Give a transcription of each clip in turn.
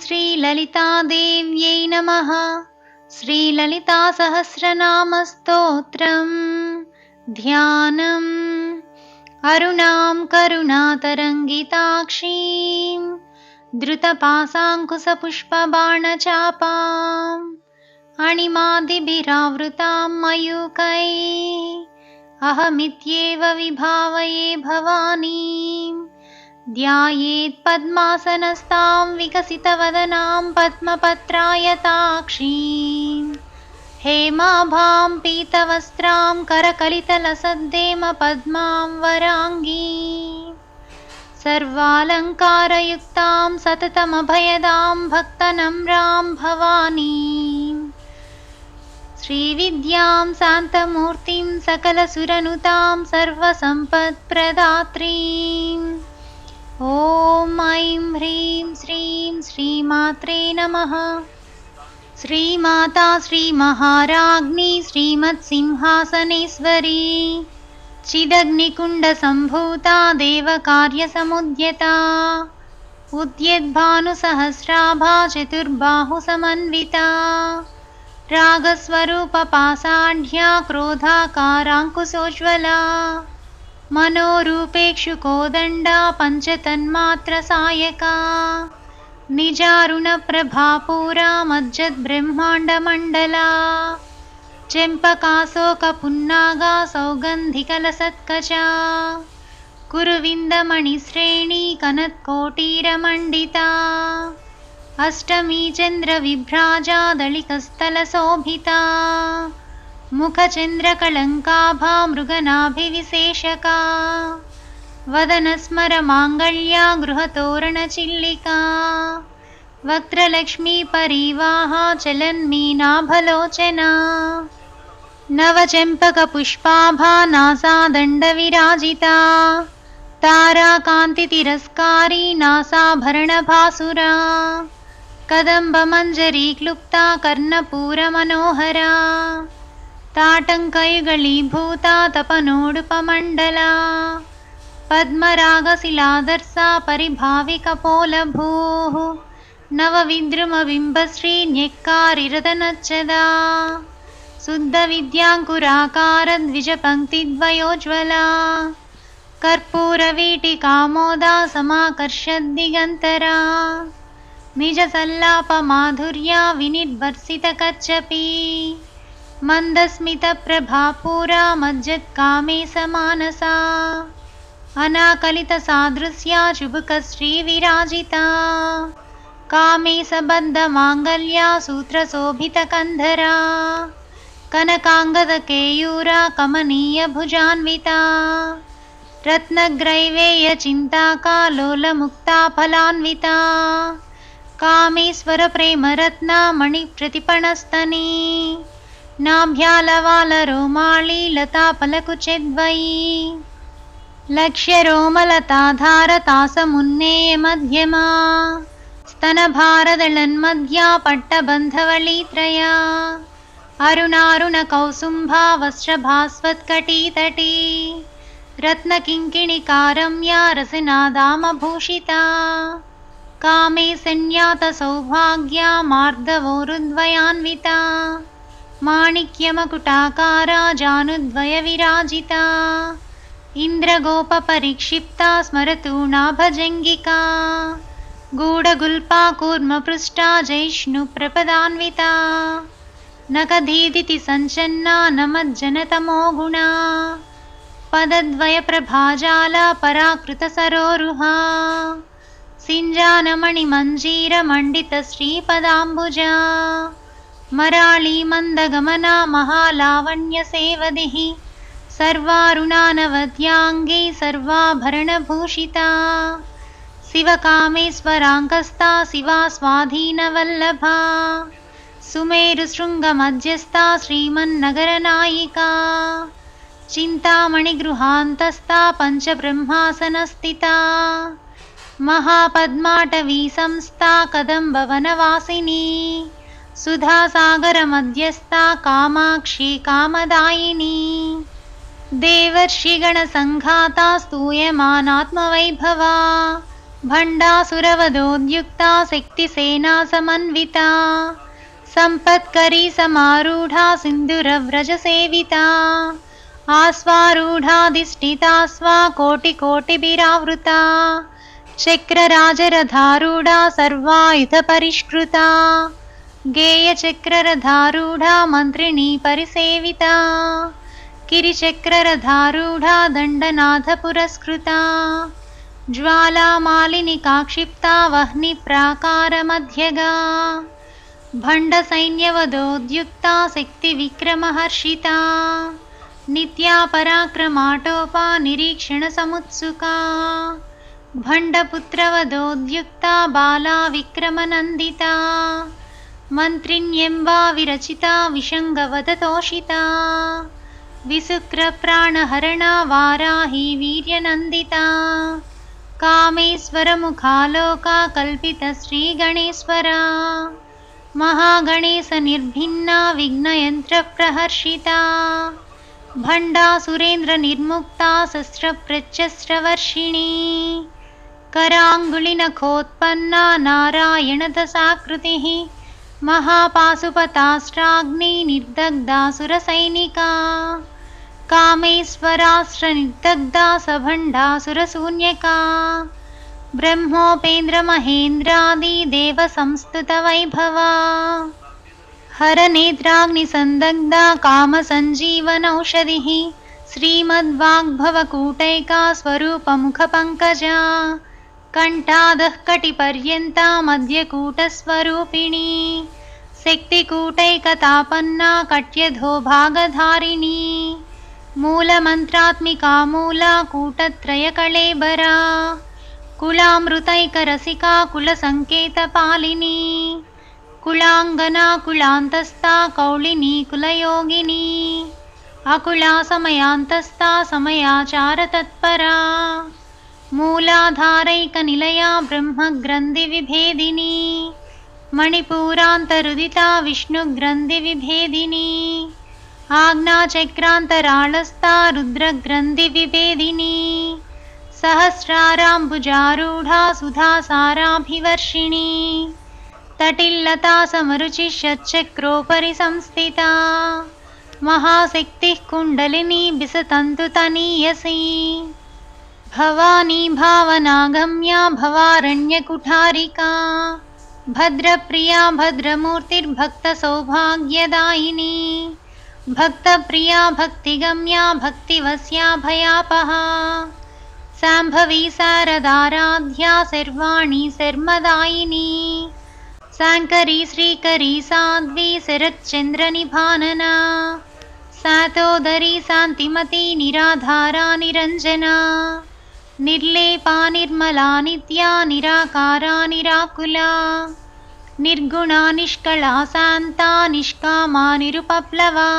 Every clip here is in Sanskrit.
श्रीललितादेव्यै नमः। श्रीललितासहस्रनामस्तोत्रम् ध्यानम्। अरुणां करुणातरङ्गिताक्षीं धृतपाशाङ्कुशपुष्पबाणचापाम् अणिमादिभिरावृतां मयूकैः अहमित्येव विभावये भवानीं। ध्यायेत् पद्मासनस्तां विकसितवदनां पद्मपत्रायताक्षीं हेमाभां पीतवस्त्रां करकलितलसद्देम पद्मां वराङ्गीं सर्वालङ्कारयुक्तां सततमभयदां भक्तनम्रां भवानीं। श्रीविद्यां शान्तमूर्तिं सकलसुरनुतां सर्वसम्पत्प्रदात्रीम्। ॐ ऐं ह्रीं श्रीं श्रीमात्रे नमः। श्रीमाता श्रीमहाराज्ञी श्रीमत्सिंहासनेश्वरी चिदग्निकुण्डसम्भूता देवकार्यसमुद्यता उद्यद्भानुसहस्राभा चतुर्बाहुसमन्विता रागस्वरूपपाषाढ्या क्रोधाकाराङ्कुशोज्ज्वला मनोरूपेक्षुकोदण्डा पञ्चतन्मात्रसायका निजारुणप्रभापूरा मज्जद्ब्रह्माण्डमण्डला चम्पकाशोकपुन्नागा सौगन्धिकलसत्कचा कुरुविन्दमणिश्रेणी कनत्कोटीरमण्डिता अष्टमी चन्द्रविभ्राजा दलिकस्थलशोभिता मुखचन्द्रकलङ्काभा मृगनाभिविशेषका वदनस्मरमाङ्गल्या गृहतोरणचिल्लिका वक्त्रलक्ष्मीपरीवाहा चलन्मीनाभलोचना नवचम्पकपुष्पाभा नासादण्डविराजिता ताराकान्तितिरस्कारी नासाभरणभासुरा कदम्बमञ्जरी क्लुप्ता कर्णपूरमनोहरा ताटङ्कयुगलीभूता तपनोडुपमण्डला पद्मरागशिलादर्शा परिभाविकपोलभूः नवविद्रुमबिम्बश्रीन्यक्कारिरदनच्छदा शुद्धविद्याङ्कुराकारद्विजपङ्क्तिद्वयोज्ज्वला कर्पूरवीटिकामोदा समाकर्षद्दिगन्तरा निजसल्लापमाधुर्या विनिर्वर्षितकच्छपी मन्दस्मितप्रभापूरा मज्जत्कामेशमानसा अनाकलितसादृश्या चुबुकश्रीविराजिता कामेशबद्धमाङ्गल्या सूत्रशोभितकन्धरा कनकाङ्गदकेयूरा कमनीयभुजान्विता रत्नग्रैवेयचिन्ताकालोलमुक्ताफलान्विता कामेश्वरप्रेमरत्ना मणिप्रतिपणस्तनी नाभ्यालवालरोमाळी लताफलकुचेद्वयी लक्ष्यरोमलताधारतासमुन्नेयमध्यमा स्तनभारदळन्मध्या पट्टबन्धवळीत्रया अरुणारुणकौसुम्भा वस्त्रभास्वत्कटीतटी रत्नकिङ्किणिकारम्या रसनादामभूषिता कामे संज्ञातसौभाग्या मार्दवोरुद्वयान्विता माणिक्यमकुटाकारा जानुद्वयविराजिता इन्द्रगोपपरिक्षिप्ता स्मरतूणाभजङ्गिका गूढगुल्पा कूर्मपृष्ठा जैष्णुप्रपदान्विता नखदीदिति सञ्चन्ना नमज्जनतमो गुणा पदद्वयप्रभाजाला पराकृतसरोरुहा सिञ्जानमणिमञ्जीरमण्डितश्रीपदाम्बुजा मराळी मन्दगमना महालावण्यसेवदिः सर्वारुणानवद्याङ्गी सर्वाभरणभूषिता शिवकामेश्वराङ्कस्ता शिवा स्वाधीनवल्लभा सुमेरुशृङ्गमध्यस्था श्रीमन्नगरनायिका चिन्तामणिगृहान्तस्था पञ्चब्रह्मासनस्थिता महापद्माटवी संस्था कदम्बवनवासिनी सुधासागरमध्यस्था कामाक्षी कामदायिनी देवर्षिगणसङ्घाता स्तूयमानात्मवैभवा भण्डासुरवधोद्युक्ता शक्तिसेना समन्विता सम्पत्करी समारूढा सिन्धुरव्रजसेविता आस्वारूढाधिष्ठिता स्वा कोटिकोटिभिरावृता चक्रराजरथारूढा सर्वायुधपरिष्कृता गेयचक्ररथारूढा मन्त्रिणी परिसेविता किरिचक्ररथारूढा दण्डनाथपुरस्कृता ज्वालामालिनिका क्षिप्ता वह्निप्राकारमध्यगा भण्डसैन्यवधोद्युक्ता शक्तिविक्रमहर्षिता नित्या पराक्रमाटोपा निरीक्षणसमुत्सुका भण्डपुत्रवधोद्युक्ता बाला विक्रमनन्दिता मन्त्रिण्यम्बा विरचिता विशङ्गवदतोषिता विशुक्रप्राणहरणा वाराही वीर्यनन्दिता कामेश्वरमुखालोका कल्पितश्रीगणेश्वरा महागणेशनिर्भिन्ना विघ्नयन्त्रप्रहर्षिता भण्डासुरेन्द्रनिर्मुक्ता शस्त्रप्रच्छस्त्रवर्षिणी कराङ्गुलिनखोत्पन्ना नारायणदशाकृतिः महापाशुपताष्ट्राग्नि निर्दग्धासुरसैनिका कामेश्वराश्रनिर्दग्धा सभण्डासुरशून्यका ब्रह्मोपेन्द्रमहेन्द्रादिदेवसंस्तुतवैभवा हरनेत्राग्निसन्दग्धा कामसञ्जीवनौषधिः श्रीमद्वाग्भवकूटैका स्वरूपमुखपङ्कजा कण्ठादः कटिपर्यन्ता मध्यकूटस्वरूपिणी शक्तिकूटैकतापन्ना कट्यधो भागधारिणी मूलमन्त्रात्मिका मूला कूटत्रयकळेबरा कुलामृतैकरसिका कुलसङ्केतपालिनी कुलाङ्गना कुलान्तस्था कौलिनी कुलयोगिनी अकुला समयान्तस्था समयाचारतत्परा मूलाधारैकनिलया ब्रह्मग्रन्थिविभेदिनी मणिपूरान्तरुदिता विष्णुग्रन्थिविभेदिनी आज्ञाचक्रान्तराळस्था रुद्रग्रन्थिविभेदिनी सहस्राराम्बुजारूढा सुधासाराभिवर्षिणी तटिल्लता समरुचिषच्चक्रोपरि संस्थिता महाशक्तिः कुण्डलिनी बिसतन्तुतनीयसी भवानी भावनागम्या भवारण्यकुठारिका भद्रप्रिया भद्रमूर्तिर्भक्तसौभाग्यदायिनी भक्तप्रिया भक्तिगम्या भक्तिवस्या भयापहा शाम्भवी शारदाराध्या सर्वाणि शर्मदायिनी शाङ्करी श्रीकरी साध्वी शरच्चन्द्रनिभानना सातोदरी शान्तिमती निराधारा निरञ्जना निर्लेपा निर्मला नित्या निराकारा निराकुला निर्गुणा निष्कला शान्ता निष्कामा निरुपप्लवा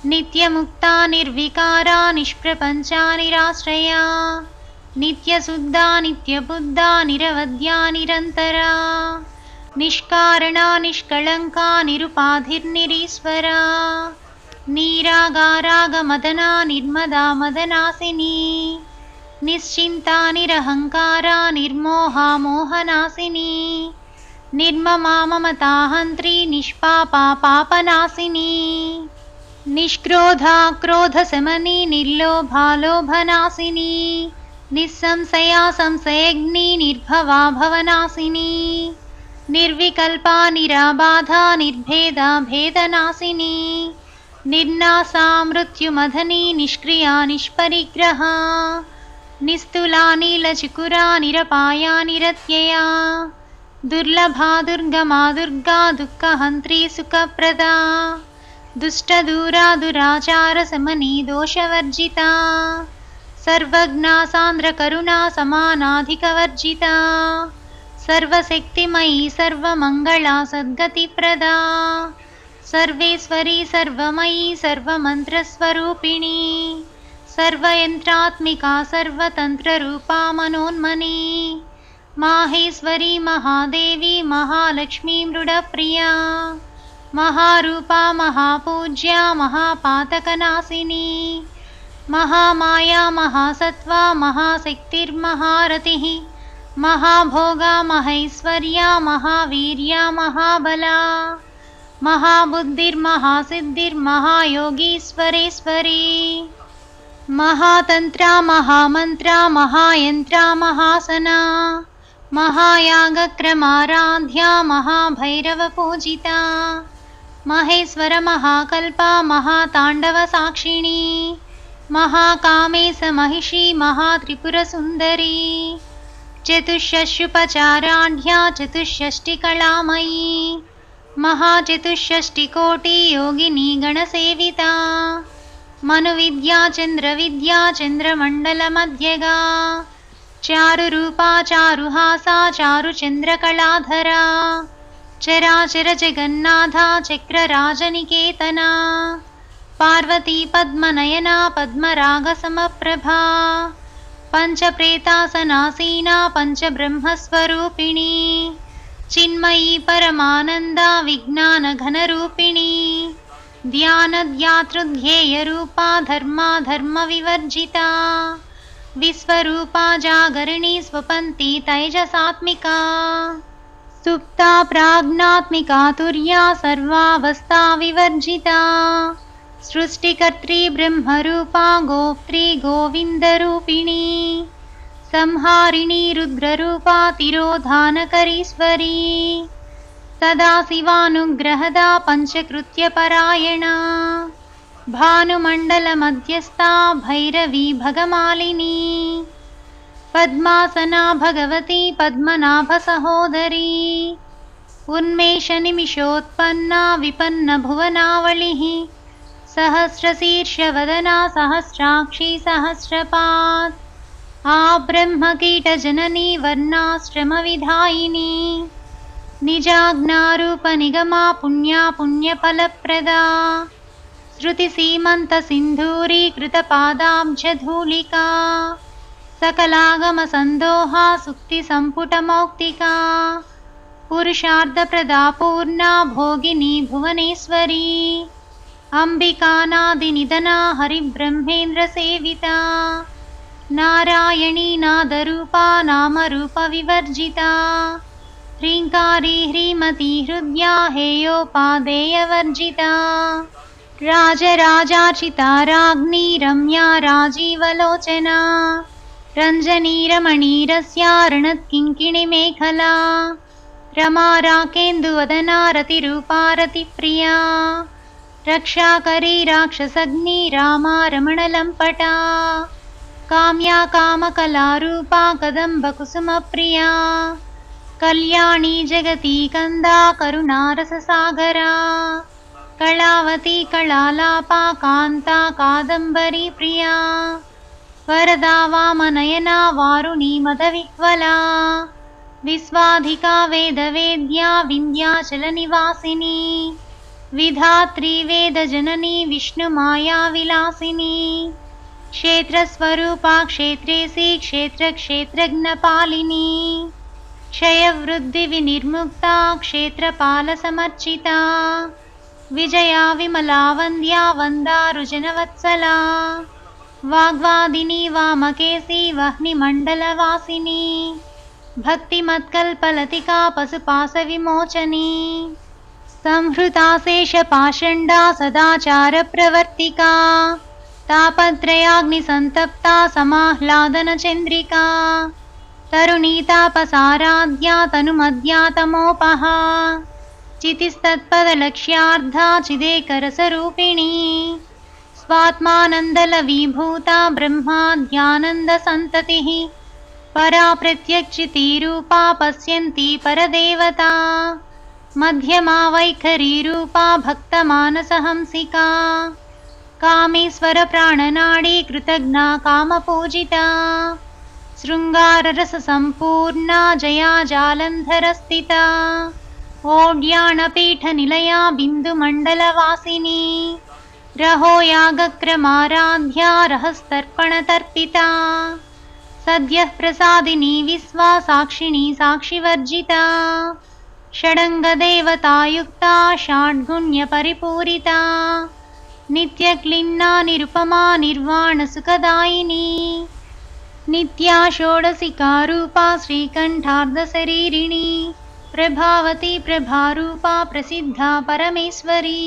नित्यमुक्ता निर्विकारा निष्प्रपञ्चा निराश्रया नित्यशुद्धा नित्यबुद्धा निरवध्या निरन्तरा निष्कारणा निष्कळङ्का निरुपाधिर्निरीश्वरा नीरागारागमदना निर्मदा मदनासिनी निश्चिन्ता निरहङ्कारा निर्मोहा मोहनासिनी निर्ममा ममताहन्त्री निष्पापा पापनाशिनी निष्क्रोधा क्रोधशमनी निर्लोभा लोभनाशिनी निस्संशया संशयग्नि निर्भवा भवनाशिनी निर्विकल्पा निराबाधा निर्भेदा भेदनाशिनी निर्नाशा मृत्युमथनी निष्क्रिया निष्परिग्रहा निस्तुला नीलचिकुरा निरपाया निरत्यया दुर्लभा दुर्गमा दुर्गा दुःखहन्त्री सुखप्रदा दुष्टदूरा दुराचारशमनी दोषवर्जिता सर्वज्ञा सान्द्रकरुणा समानाधिकवर्जिता सर्वशक्तिमयी सर्वमङ्गला सद्गतिप्रदा सर्वेश्वरी सर्वमयी सर्वमन्त्रस्वरूपिणी सर्वयन्त्रात्मिका सर्वतन्त्ररूपा मनोन्मनी माहेश्वरी महादेवी महालक्ष्मी मृडप्रिया महारूपा महापूज्या महापातकनाशिनी महामाया महासत्त्वा महाशक्तिर्महारतिः महाभोगा महैश्वर्या महावीर्या महाबला महाबुद्धिर्महासिद्धिर्महायोगीश्वरेश्वरी महातंत्रा महामंत्रा महायंत्रा महासना महायागक्रमाराध्या महाभैरवपूजिता महेश्वर महाकल्पा महाताण्डवसाक्षिणी महाकामेश महिषी महात्रिपुरसुन्दरी चतुष्षष्युपचाराढ्या चतुष्षष्टिकलामयी महाचतुष्षष्टिकोटि योगिनी गणसेविता मनुविद्या चन्द्रविद्या चन्द्रमण्डलमध्यगा चारुरूपा चारुहासा चारुचन्द्रकलाधरा चराचर जगन्नाथा चक्रराजनिकेतना पार्वती पद्मनयना पद्मरागसमप्रभा पञ्चप्रेतासनासीना पञ्चब्रह्मस्वरूपिणी चिन्मयी परमानन्दा विज्ञानघनरूपिणी ध्यानध्यातृध्येयरूपा धर्मा धर्मविवर्जिता विश्वरूपा जागरिणी स्वपन्ती तैजसात्मिका सुप्ता प्राज्ञात्मिका तुर्या सर्वावस्था विवर्जिता सृष्टिकर्त्री ब्रह्मरूपा गोप्त्री गोविन्दरूपिणी संहारिणी रुद्ररूपा तिरोधानकरीश्वरी सदाशिवानुग्रहदा पञ्चकृत्यपरायणा भानुमण्डलमध्यस्था भैरवी भगमालिनी पद्मासना भगवती पद्मनाभसहोदरी उन्मेषनिमिषोत्पन्ना विपन्नभुवनावलिः सहस्रशीर्षवदना सहस्राक्षी सहस्रपात् आब्रह्मकीटजननी वर्णाश्रमविधायिनी निजाज्ञारूपनिगमा पुण्या पुण्यफलप्रदा श्रुतिसीमन्तसिन्धूरीकृतपादाब्जधूलिका सकलागमसन्दोहा सुक्तिसम्पुटमौक्तिका पुरुषार्थप्रदा पूर्णा भोगिनी भुवनेश्वरी अम्बिकानादिनिधना हरिब्रह्मेन्द्रसेविता नारायणी नादरूपा नामरूपविवर्जिता ह्रीङ्कारी ह्रीमती हृद्या हेयोपादेयवर्जिता राजराजार्चिता राज्ञी रम्या राजीवलोचना रञ्जनी रमणीरस्या रणत्किङ्किणिमेखला रमा राकेन्दुवदना रतिरूपा रतिप्रिया रक्षाकरी राक्षसग्नि रामा रमणलम्पटा काम्या कामकलारूपा कदम्बकुसुमप्रिया कल्याणी जगती कन्दा करुणारससागरा कलावती कलालापा कान्ता कादम्बरी प्रिया वरदा वामनयना वारुणी मदविह्वला विश्वाधिका वेदवेद्या विन्ध्याचलनिवासिनी विधात्री वेदजननी विष्णुमायाविलासिनी क्षेत्रस्वरूपा क्षेत्रेशी क्षेत्रक्षेत्रज्ञपालिनी क्षयवृद्धिविनिर्मुक्ता क्षेत्रपालसमर्चिता विजया विमला वन्द्या वन्दारुजनवत्सला वाग्वादिनी वामकेशी वह्निमण्डलवासिनी भक्तिमत्कल्पलतिका पशुपाशविमोचनी संहृता शेषपाषण्डा सदाचारप्रवर्तिका तापत्रयाग्निसन्तप्ता समाह्लादनचन्द्रिका तरुणीतापसाराध्या तनुमध्यातमोपहा चितिस्तत्पदलक्ष्यार्धा चिदेकरसरूपिणी स्वात्मानन्दलवीभूता ब्रह्माद्यानन्दसन्ततिः परा प्रत्यक्षितीरूपा पश्यन्ती परदेवता मध्यमा वैखरीरूपा भक्तमानसहंसिका कामेश्वरप्राणनाडी कृतज्ञा कामपूजिता शृङ्गाररससम्पूर्णा जया जालन्धरस्थिता ओड्याणपीठनिलया बिन्दुमण्डलवासिनी रहो यागक्रमाराध्या रहस्तर्पणतर्पिता सद्यः प्रसादिनी विश्वा साक्षिणी साक्षिवर्जिता षडङ्गदेवतायुक्ता षाड्गुण्यपरिपूरिता नित्यक्लिन्ना निरुपमा निर्वाणसुखदायिनी नित्या षोडशिका रूपा श्रीकण्ठार्धशरीरिणी प्रभावती प्रभारूपा प्रसिद्धा परमेश्वरी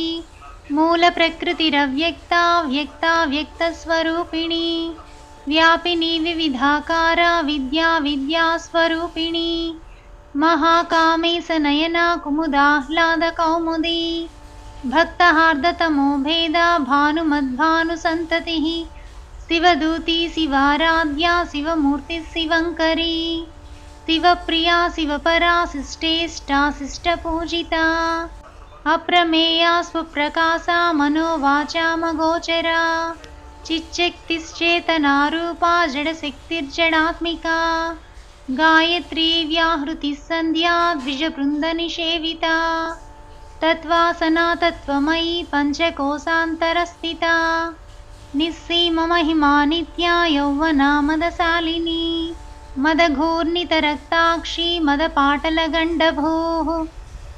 मूलप्रकृतिरव्यक्ता व्यक्ता व्यक्तस्वरूपिणी व्यापिनी विविधाकारा विद्या विद्यास्वरूपिणी महाकामेशनयना कुमुदाह्लादकौमुदी भक्तहार्दतमो भेदा भानुमद्भानुसन्ततिः शिवदूती शिवाराध्या शिवमूर्तिः शिवङ्करी शिवप्रिया शिवपरा शिष्टेष्टा शिष्टपूजिता अप्रमेया स्वप्रकाशा मनोवाचामगोचरा चिच्शक्तिश्चेतनारूपा जडशक्तिर्जडात्मिका गायत्री व्याहृतिः सन्ध्या द्विजवृन्दनिषेविता तत्त्वासना तत्त्वमयी पञ्चकोशान्तरस्थिता निस्सीममहिमा नित्या यौवना मदशालिनी मदघूर्णितरक्ताक्षी मदपाटलगण्डभूः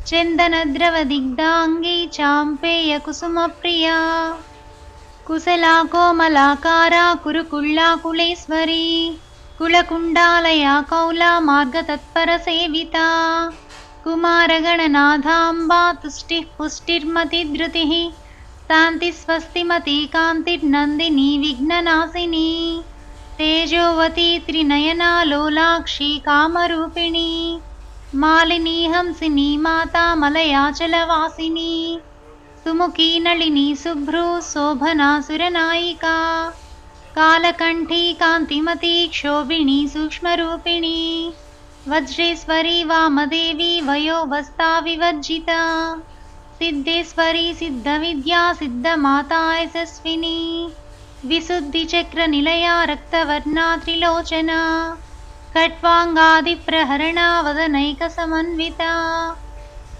चन्दनद्रवदिग्धाङ्गी चाम्पेयकुसुमप्रिया कुशला कोमलाकारा कुरुकुल्लाकुलेश्वरी कुलकुण्डालया कौला मार्गतत्परसेविता कुमारगणनाथाम्बा तुष्टिः पुष्टिर्मतिधृतिः शान्तिस्वस्तिमती कान्तिर्नन्दिनी विघ्ननाशिनी तेजोवती त्रिनयना लोलाक्षी कामरूपिणी मालिनी हंसिनी माता मलयाचलवासिनी सुमुखी नलिनी शुभ्रू शोभना सुरनायिका कालकण्ठी कान्तिमती क्षोभिणी सूक्ष्मरूपिणी वज्रेश्वरी वामदेवी वयोवस्था विवर्जिता सिद्धेश्वरी सिद्धविद्या सिद्धमाता यशस्विनी विशुद्धिचक्रनिलया रक्तवर्णा त्रिलोचना खट्वाङ्गादिप्रहरणा वदनैकसमन्विता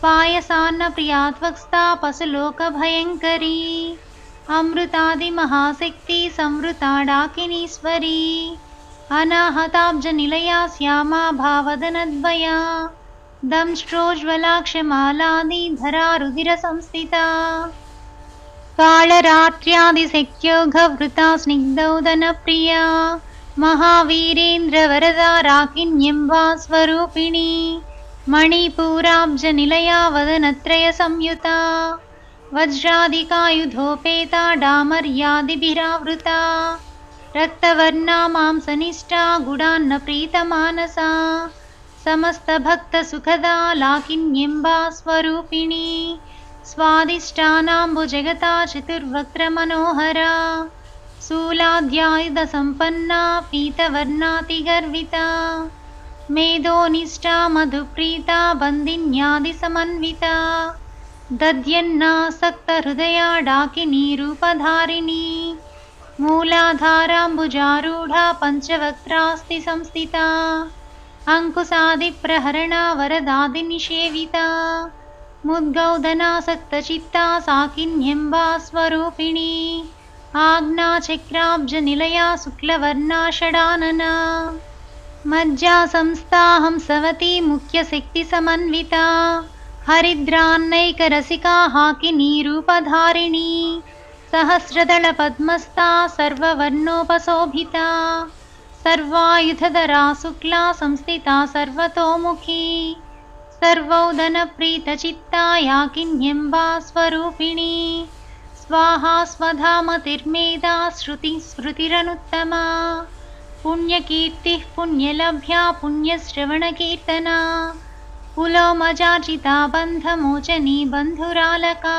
पायसान्नप्रिया त्वक्स्था पशुलोकभयङ्करी अमृतादिमहाशक्ति संवृता डाकिनीश्वरी अनाहताब्जनिलया श्यामा भावदनद्वया दंष्ट्रोज्ज्वलाक्षमालादिधरा रुधिरसंस्थिता कालरात्र्यादिशक्योघवृता स्निग्धौदनप्रिया महावीरेन्द्रवरदा राकिन्यम्बा स्वरूपिणी मणिपूराब्जनिलया वदनत्रयसंयुता वज्रादिकायुधोपेता डामर्यादिभिरावृता रक्तवर्णा मांसनिष्ठा गुडान्नप्रीतमानसा समस्तभक्तसुखदा लाकिन्यम्बा स्वरूपिणी स्वादिष्टानाम्बुजगता चतुर्वक्त्रमनोहरा शूलाद्यायुधसम्पन्ना पीतवर्णातिगर्विता मेधोनिष्ठा मधुप्रीता बन्दिन्यादिसमन्विता दध्यन्नासक्तहृदया डाकिनी रूपधारिणी मूलाधाराम्बुजारूढा पञ्चवक्त्रास्ति संस्थिता अङ्कुशादिप्रहरणा वरदादिनिषेविता मुद्गौदनासक्तचित्ता साकिन्यम्बा स्वरूपिणी आज्ञाचक्राब्जनिलया शुक्लवर्णा षडानना मज्जा संस्था हंसवती मुख्यशक्तिसमन्विता हरिद्रान्नैकरसिका हाकिनी रूपधारिणी सहस्रदलपद्मस्था सर्ववर्णोपशोभिता सर्वायुधधरा शुक्ला संस्थिता सर्वतोमुखी सर्वौदनप्रीतचित्ता याकिन्यम्बा स्वरूपिणी स्वाहा स्वधा मतिर्मेधा श्रुतिस्मृतिरनुत्तमा पुण्यकीर्तिः पुण्यलभ्या पुण्यश्रवणकीर्तना पुलोमजाचिता बन्धमोचनी बन्धुरालका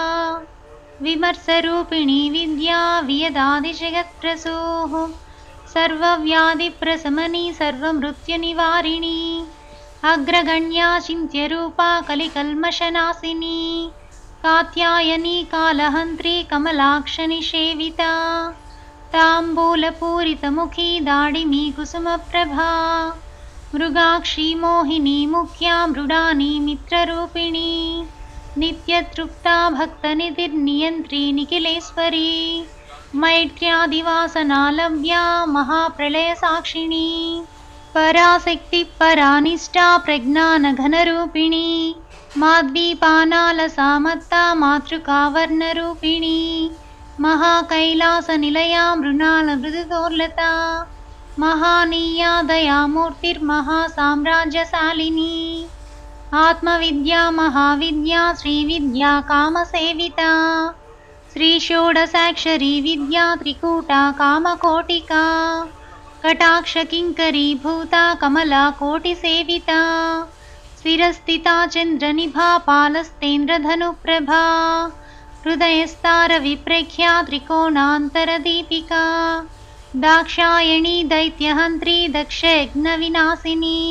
विमर्शरूपिणी विद्या वियदादिजगत्प्रसूः सर्वव्याधिप्रशमनी सर्वमृत्युनिवारिणी अग्रगण्या चिन्त्यरूपा कलिकल्मषनाशिनी कात्यायनी कालहन्त्री कमलाक्षनिषेविता ताम्बूलपूरितमुखी दाडिमी कुसुमप्रभा मृगाक्षी मोहिनी मुख्या मृडानी मित्ररूपिणी नित्यतृप्ता भक्तनिधिर्नियन्त्री निखिलेश्वरी मैत्र्यादिवासनालभ्या महाप्रलयसाक्षिणी पराशक्ति परानिष्ठा प्रज्ञानघनरूपिणी माद्वीपानालसामत्ता मातृकावर्णरूपिणी महाकैलासनिलया मृणालमृदुदोर्लता महानीया दयामूर्तिर्महासाम्राज्यशालिनी आत्मविद्या महाविद्या श्रीविद्या कामसेविता श्रीषोडशाक्षरी विद्या त्रिकूटा कामकोटिका कटाक्षकिङ्करीभूता कमला कोटिसेविता स्थिरस्थिता चन्द्रनिभा पालस्तेन्द्रधनुप्रभा हृदयस्तारविप्रेख्या त्रिकोणान्तरदीपिका दाक्षायणी दैत्यहन्त्री दक्षयज्ञविनाशिनी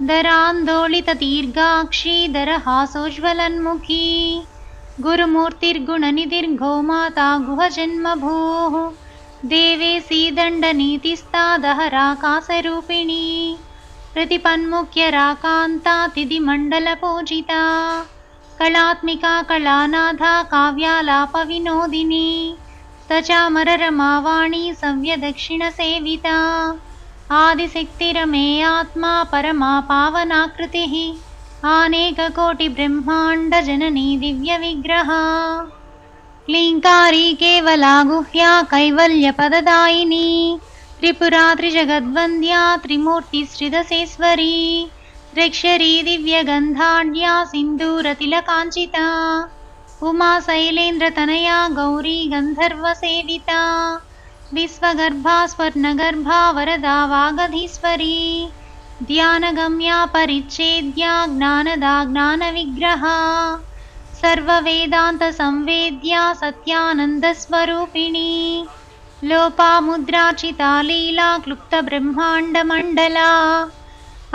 दरान्दोलितदीर्घाक्षी दरहासोज्ज्वलन्मुखी गुरुमूर्तिर्गुणनिधिर्गोमाता गुहजन्मभूः देवेशी दण्डनीतिस्ता दहराकाशरूपिणी प्रतिपन्मुख्यराकान्ता तिथिमण्डलपूजिता कलात्मिका कलानाथा काव्यालापविनोदिनी तचामररमावाणी सव्यदक्षिणसेविता आदिशक्तिरमे आत्मा परमा पावनाकृतिः अनेककोटिब्रह्माण्डजननी दिव्यविग्रहा क्लीङ्कारी केवला गुह्या कैवल्यपददायिनी त्रिपुरा त्रिजगद्वन्द्या त्रिमूर्तिश्रिदशेश्वरी त्र्यक्षरी दिव्यगन्धाढ्या सिन्दूरतिलकाञ्चिता उमा शैलेन्द्रतनया गौरी गन्धर्वसेविता विश्वगर्भा स्वर्णगर्भा वरदा वागधीश्वरी ध्यानगम्या परिच्छेद्या ज्ञानदा ज्ञानविग्रहा सर्ववेदान्तसंवेद्या सत्यानन्दस्वरूपिणी लोपामुद्राचिता लीला क्लुप्तब्रह्माण्डमण्डला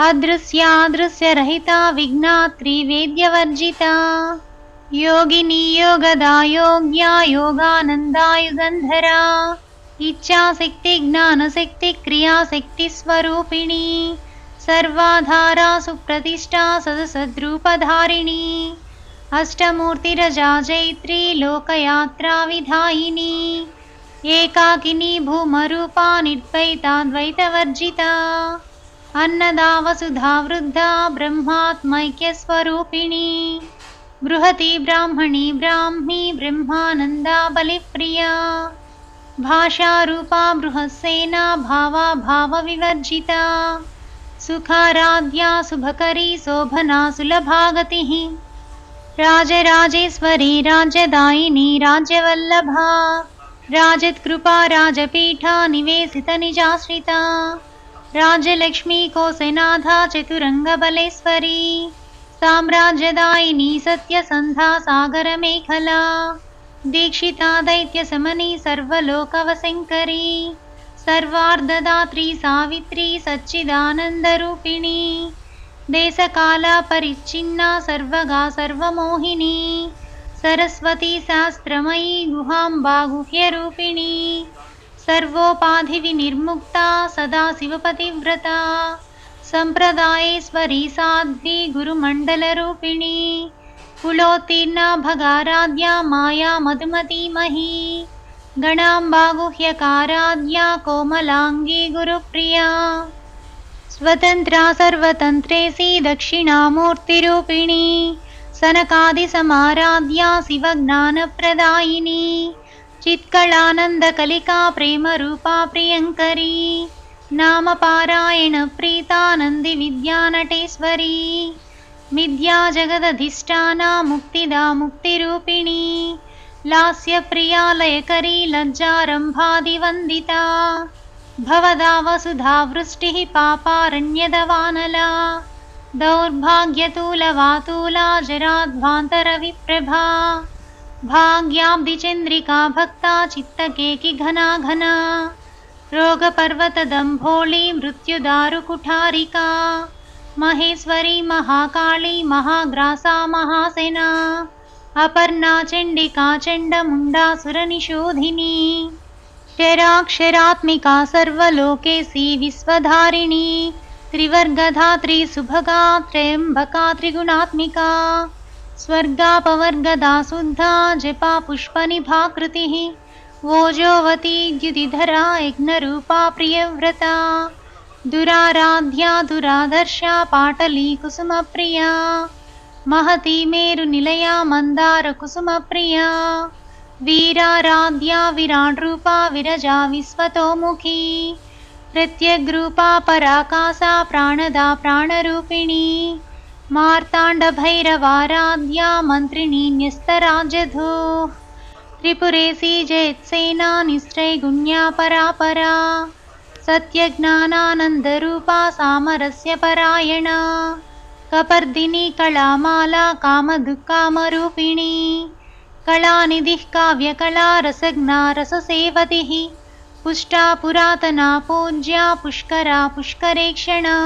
अदृश्यादृश्यरहिता विघ्नात्री वेद्यवर्जिता योगिनी योगदा योग्या योगानन्दायुगन्धरा इच्छाशक्ति ज्ञानशक्ति क्रियाशक्तिस्वरूपिणी सर्वाधारा सुप्रतिष्ठा सदसद्रूपधारिणी अष्टमूर्तिरजा जैत्री लोकयात्रा विधायिनी एकाकिनी भूमरूपा निर्द्वैताद्वैतवर्जिता अन्नदा वसुधा वृद्धा ब्रह्मात्मैक्यस्वरूपिणी बृहती ब्राह्मणी ब्राह्मी ब्रह्मानन्दा बलिप्रिया भाषारूपा बृहत्सेना भावा भावविवर्जिता सुखाराध्या शुभकरी शोभना सुलभागतिः राजराजेश्वरी राज्यदायिनी राज्यवल्लभा राजत्कृपा राजपीठा निवेशितनिजाश्रिता राजलक्ष्मी कोशनाथा चतुरङ्गबलेश्वरी साम्राज्यदायिनी सत्यसन्धा सागरमेखला दीक्षिता दैत्यशमनी सर्वलोकवशङ्करी सर्वार्धदात्री सावित्री सच्चिदानन्दरूपिणी देशकालपरिच्छिन्ना सर्वगा सर्वमोहिनी सरस्वती शास्त्रमयी गुहाम्बा गुह्यरूपिणी सर्वोपाधिविनिर्मुक्ता सदा शिवपतिव्रता सम्प्रदायेश्वरी साध्वी गुरुमण्डलरूपिणी कुलोत्तीर्णा भगाराध्या माया मधुमतीमही गणाम्बा गुह्यकाराध्या कोमलांगी गुरुप्रिया स्वतंत्रा सर्वतंत्रेसी दक्षिणामूर्तिरूपिणी सनकादिसमाराध्या शिवज्ञानप्रदायिनी चित्कलानन्दकलिका प्रेमरूपा प्रियङ्करी नामपारायण प्रीतानन्दि विद्यानटेश्वरी विद्या जगदधिष्ठाना मुक्तिदा मुक्तिरूपिणी लास्यप्रिया लयकरी लज्जारम्भादिवन्दिता भवदा वसुधा वृष्टिः पापारण्यदवानला दौर्भाग्यतूलवातूला जराध्वान्तरविप्रभा भाग्याब्धिचन्द्रिका भक्ता चित्तकेकि घना घना रोगपर्वतदम्भोळी मृत्युदारुकुठारिका महेश्वरी महाकाली महाग्रासा महासेना अपर्णा चण्डिका चण्डमुण्डासुरनिशोधिनी क्षराक्षरात्मिका सर्वलोकेशी विश्वधारिणी त्रिवर्गधात्री सुभगा त्र्यम्बका त्रिगुणात्मिका स्वर्गापवर्गदा शुद्धा जपा पुष्पनिभाकृतिः ओजोवती द्युतिधरा यज्ञरूपा प्रियव्रता दुराराध्या दुरादर्शा पाटली कुसुमप्रिया महती मेरुनिलया मन्दारकुसुमप्रिया वीराराध्या विराड्रूपा विरजा विश्वतोमुखी प्रत्यग्रूपा पराकासा प्राणदा प्राणरूपिणी मार्ताण्डभैरवाराध्या मन्त्रिणी न्यस्तराजधो त्रिपुरेशी जयत्सेना निस्त्रैगुण्या परापरा सत्यज्ञानानन्दरूपा सामरस्य परायणा कपर्दिनी कलामाला कामदुःखामरूपिणी कलानिधिः काव्यकला रसज्ञा रससेवतिः पुष्टा पुरातना पूज्या पुष्करा पुष्करेक्षणा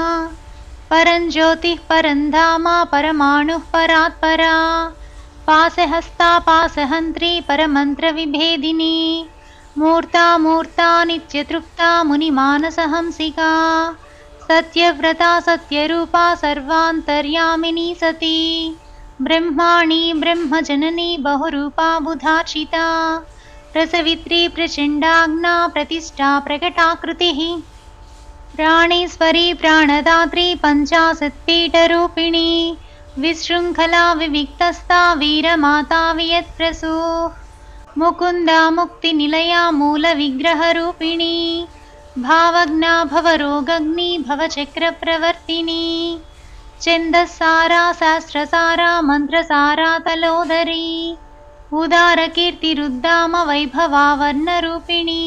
परञ्ज्योतिः परन्धामा परमाणुः परात्परा पाशहस्ता पाशहन्त्री परमन्त्रविभेदिनी मूर्ता मूर्ता नित्यतृप्ता मुनिमानसहंसिका सत्यव्रता सत्यरूपा सर्वान्तर्यामिनी सती ब्रह्माणी ब्रह्मजननी बहुरूपा बुधार्चिता रसवित्री प्रचण्डाग्ना प्रतिष्ठा प्रकटाकृतिः प्राणेश्वरी प्राणदात्री पञ्चाशत्पीठरूपिणी विशृङ्खला विविक्तस्था वीरमाता वियत्प्रसूः मुकुन्दा मुक्तिनिलया मूलविग्रहरूपिणी भावज्ञा भवरोगग्नि भवचक्रप्रवर्तिनी छन्दस्सारा सहस्रसारा मन्त्रसारा तलोदरी उदारकीर्तिरुद्दाम वैभवा वर्णरूपिणी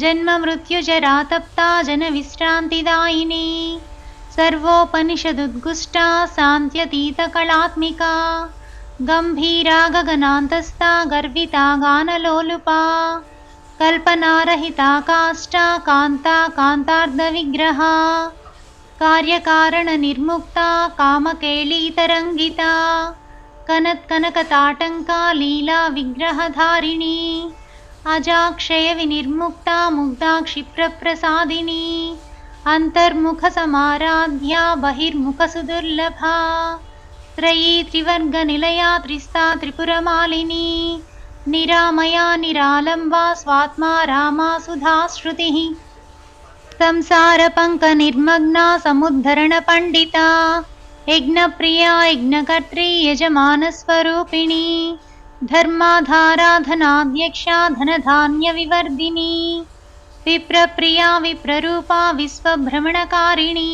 जन्ममृत्युजरा तप्ता जनविश्रान्तिदायिनी सर्वोपनिषदुद्गुष्टा शान्त्यतीतकलात्मिका गम्भीरा गगनान्तस्था गर्विता गानलोलुपा कल्पनारहिता काष्ठा कान्ता कान्तार्धविग्रहा कार्यकारणनिर्मुक्ता कामकेळीतरङ्गिता कनत्कनकताटङ्का लीला विग्रहधारिणी अजाक्षयविनिर्मुक्ता मुग्धा क्षिप्रप्रसादिनी अन्तर्मुखसमाराध्या बहिर्मुखसुदुर्लभा त्रयी त्रिवर्गनिलया त्रिस्ता त्रिपुरमालिनी निरामया निरालम्बा स्वात्मा रामा सुधाश्रुतिः संसारपङ्कनिर्मग्ना समुद्धरणपण्डिता यज्ञप्रिया यज्ञकर्त्री यजमानस्वरूपिणी धर्माधाराधनाध्यक्षा धनधान्यविवर्धिनी विप्रप्रिया विप्ररूपा विश्वभ्रमणकारिणी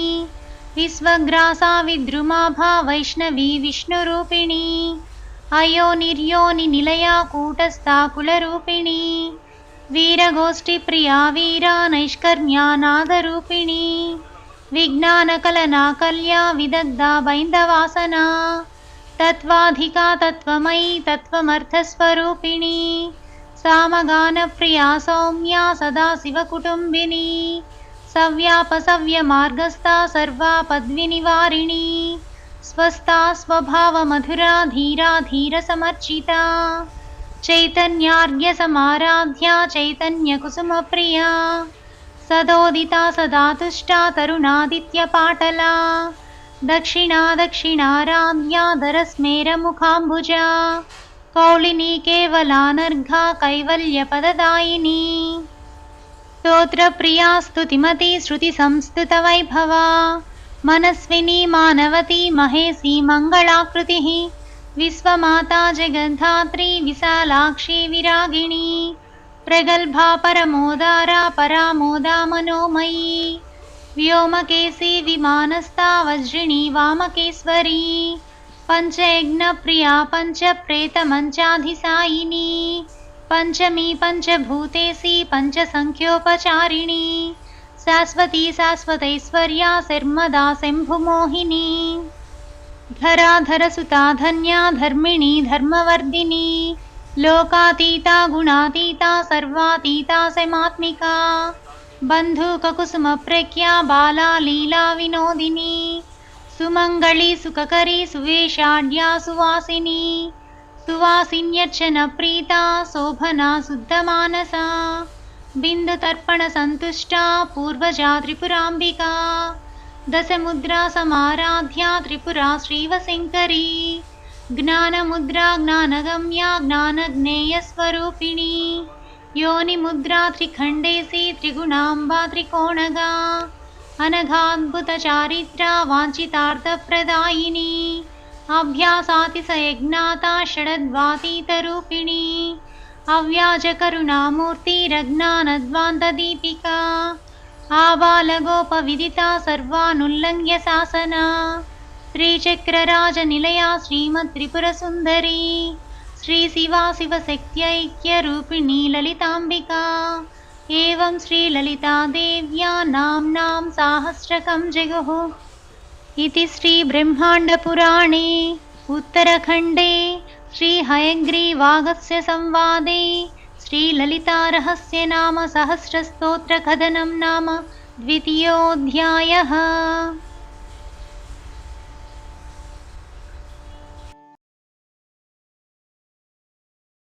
विश्वग्रासा विद्रुमाभा वैष्णवी विष्णुरूपिणी अयोनिर्योनिनिलया कूटस्था कुलरूपिणी वीरगोष्ठीप्रिया वीरा नैष्कर्म्यानादरूपिणी विज्ञानकलनाकल्या विदग्धा बैन्दवासना तत्त्वाधिका तत्त्वमयी तत्त्वमर्थस्वरूपिणी सामगानप्रिया सौम्या सदाशिवकुटुम्बिनी सव्यापसव्यमार्गस्था सर्वापद्विनिवारिणी स्वस्था स्वभावमधुरा धीरा धीरसमर्चिता चैतन्यार्घ्यसमाराध्या चैतन्यकुसुमप्रिया सदोदिता सदा तुष्टा तरुणादित्यपाटला दक्षिणा दक्षिणाराध्या दरस्मेरमुखाम्बुजा कौलिनी केवलानर्घा कैवल्यपददायिनी स्तोत्रप्रिया स्तुतिमती श्रुतिसंस्तुतवैभवा मनस्विनी मानवती महेशी मङ्गलाकृतिः विश्वमाता जगद्धात्री विशालाक्षी विरागिणी प्रगल्भा परमोदारा परामोदा मनोमयी व्योमकेशी विमानस्था वज्रिणी वामकेश्वरी पञ्चयज्ञप्रिया पञ्चप्रेतमञ्चाधिसायिनी पंचमी पंचभूतेशी पंचसंख्योपचारिणी शाश्वती शाश्वतैश्वर्या शर्मदा शम्भुमोहिनी धराधरसुता धन्या धर्मिणी धर्मवर्धिनी लोकातीता गुणातीता सर्वातीता समात्मिका बन्धुककुसुमप्रज्ञा बाला लीला विनोदिनी सुमंगली सुखकरी सुवेशाढ्या सुवासिनी सुवासिन्यर्चन प्रीता शोभना शुद्धमानसा बिन्दुतर्पण संतुष्टा पूर्वजा त्रिपुराम्बिका दशमुद्रा समाराध्या त्रिपुरा श्रीवशङ्करी ज्ञानमुद्रा ज्ञानगम्या ज्ञानज्ञेयस्वरूपिणी योनिमुद्रा त्रिखण्डेशी त्रिगुणाम्बा त्रिकोणगा अनघाद्भुतचारित्रा वाञ्छितार्थप्रदायिनी अभ्यासातिशयज्ञाता षडद्वातीतरूपिणी अव्याजकरुणामूर्तिरज्ञानध्वान्तदीपिका आबालगोपविदिता सर्वानुल्लङ्घ्य शासना श्रीचक्रराजनिलया श्रीमत्त्रिपुरसुन्दरी श्रीशिवा शिवशक्त्यैक्यरूपिणी ललिताम्बिका एवं श्रीललितादेव्या नाम्नां साहस्रकं जगुः इति श्रीब्रह्माण्डपुराणे उत्तरखण्डे श्रीहयग्रीवागस्य संवादे श्रीललितारहस्य नाम सहस्रस्तोत्रकथनं नाम द्वितीयोऽध्यायः।